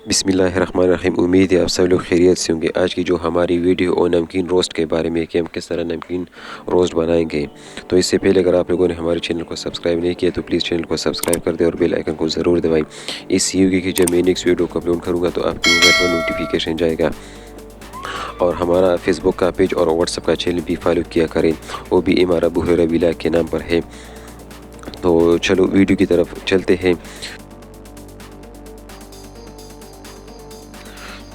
बिस्मिल्लाहिर्रहमानिर्रहीम। उम्मीद है आप सब लोग खैरियत से होंगे। आज की जो हमारी वीडियो और नमकीन रोस्ट के बारे में कि हम किस तरह नमकीन रोस्ट बनाएंगे। तो इससे पहले अगर आप लोगों ने हमारे चैनल को सब्सक्राइब नहीं किया तो प्लीज़ चैनल को सब्सक्राइब कर दें और बेल आइकन को ज़रूर दबाएं। इस यूके की जब मैं नेक्स्ट वीडियो को अपलोड करूँगा तो आपके मोबाइल पर नोटिफिकेशन जाएगा। और हमारा फेसबुक का पेज और व्हाट्सअप का चैनल भी फॉलो किया करें, वो भी इमारा अबू हुरैरा व्लॉग के नाम पर है। तो चलो वीडियो की तरफ चलते हैं।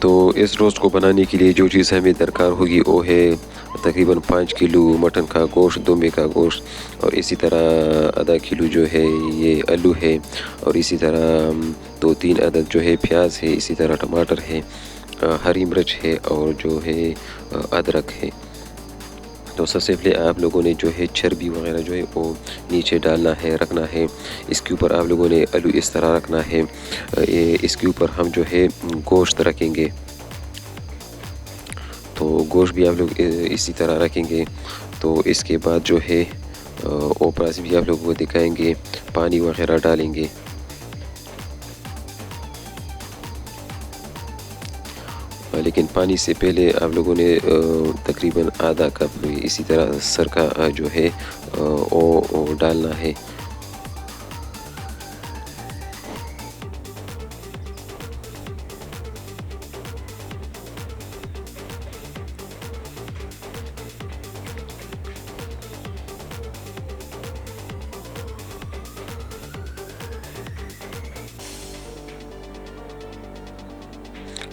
तो इस रोस्ट को बनाने के लिए जो चीज़ हमें दरकार होगी वो है तकरीबन 5 किलो मटन का गोश्त, दुम्बे का गोश्त, और इसी तरह आधा किलो जो है ये आलू है, और इसी तरह 2-3 अदद जो है प्याज है, इसी तरह टमाटर है, हरी मिर्च है और जो है अदरक है। तो सबसे पहले आप लोगों ने जो है चर्बी वगैरह जो है वो नीचे डालना है, रखना है। इसके ऊपर आप लोगों ने आलू इस तरह रखना है। इसके ऊपर हम जो है गोश्त रखेंगे। तो गोश्त भी आप लोग इसी तरह रखेंगे। तो इसके बाद जो है ऊपर से भी आप लोगों को दिखाएंगे, पानी वगैरह डालेंगे। लेकिन पानी से पहले आप लोगों ने तकरीबन आधा कप इसी तरह सरका जो है वो डालना है।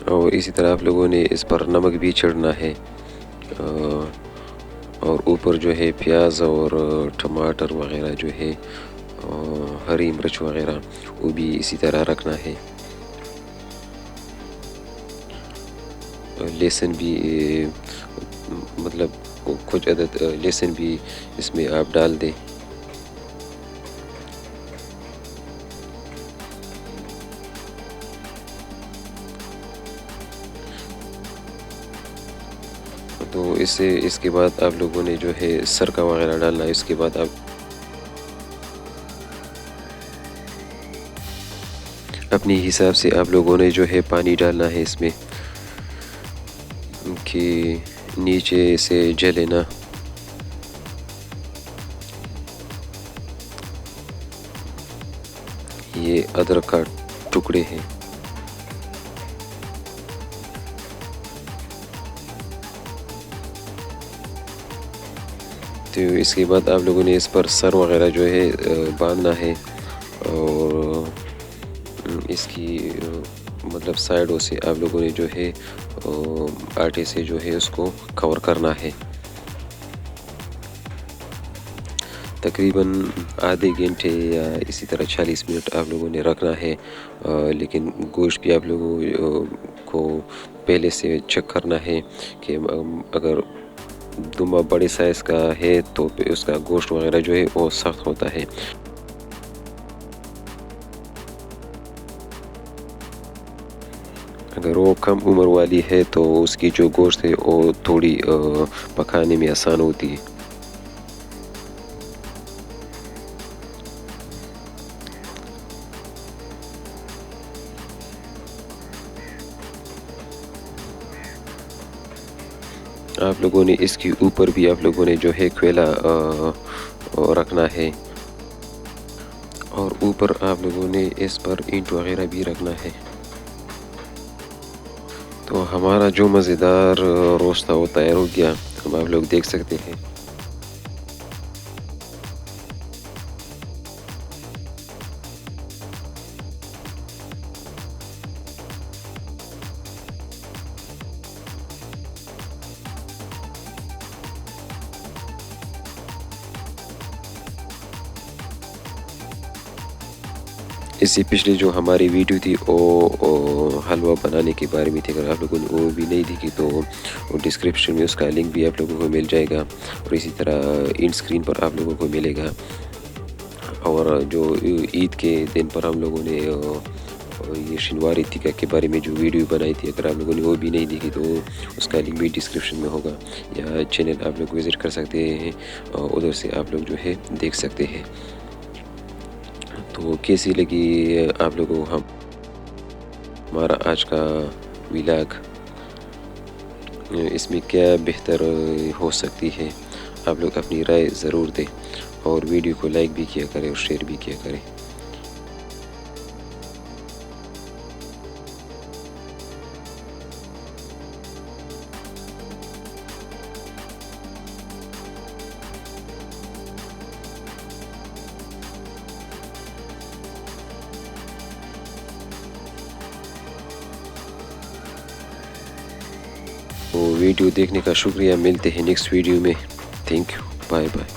और इसी तरह आप लोगों ने इस पर नमक भी चढ़ना है। और ऊपर जो है प्याज और टमाटर वगैरह जो है हरी मिर्च वगैरह वो भी इसी तरह रखना है। लहसुन भी मतलब कुछ अदद लहसुन भी इसमें आप डाल दें। तो इसके बाद आप लोगों ने जो है सरका वगैरह डालना है। इसके बाद आप अपने हिसाब से आप लोगों ने जो है पानी डालना है इसमें कि नीचे से जले ना। ये अदरक का टुकड़े हैं। तो इसके बाद आप लोगों ने इस पर सर वगैरह जो है बांधना है। और इसकी मतलब साइडों से आप लोगों ने जो है आटे से जो है उसको कवर करना है। तकरीबन आधे घंटे या इसी तरह 40 मिनट आप लोगों ने रखना है। लेकिन गोश्त भी आप लोगों को पहले से चेक करना है कि अगर दुम्बा बड़े साइज़ का है तो उसका गोश्त वगैरह जो है वो सख्त होता है। अगर वो कम उम्र वाली है तो उसकी जो गोश्त है वो थोड़ी पकाने में आसान होती है। आप लोगों ने इसके ऊपर भी आप लोगों ने जो है कोयला रखना है। और ऊपर आप लोगों ने इस पर ईंट वगैरह भी रखना है। तो हमारा जो मज़ेदार रोस्ट था वो तैयार हो गया। अब आप लोग देख सकते हैं। इससे पिछले जो हमारी वीडियो थी वो हलवा बनाने के बारे में थी। अगर आप लोगों ने वो भी नहीं देखी तो डिस्क्रिप्शन में उसका लिंक भी आप लोगों को मिल जाएगा, और इसी तरह इन स्क्रीन पर आप लोगों को मिलेगा। और जो ईद के दिन पर हम लोगों ने ये शनिवार ईद के बारे में जो वीडियो बनाई थी, अगर आप लोगों ने वो भी नहीं देखी तो उसका लिंक भी डिस्क्रिप्शन में होगा, या चैनल आप लोग विज़िट कर सकते हैं, उधर से आप लोग जो है देख सकते हैं। तो कैसी लगी आप लोगों को हम हमारा आज का व्लॉग इसमें क्या बेहतर हो सकती है, आप लोग अपनी राय ज़रूर दें और वीडियो को लाइक भी किया करें और शेयर भी किया करें। तो वीडियो देखने का शुक्रिया, मिलते हैं नेक्स्ट वीडियो में। Thank you, bye bye.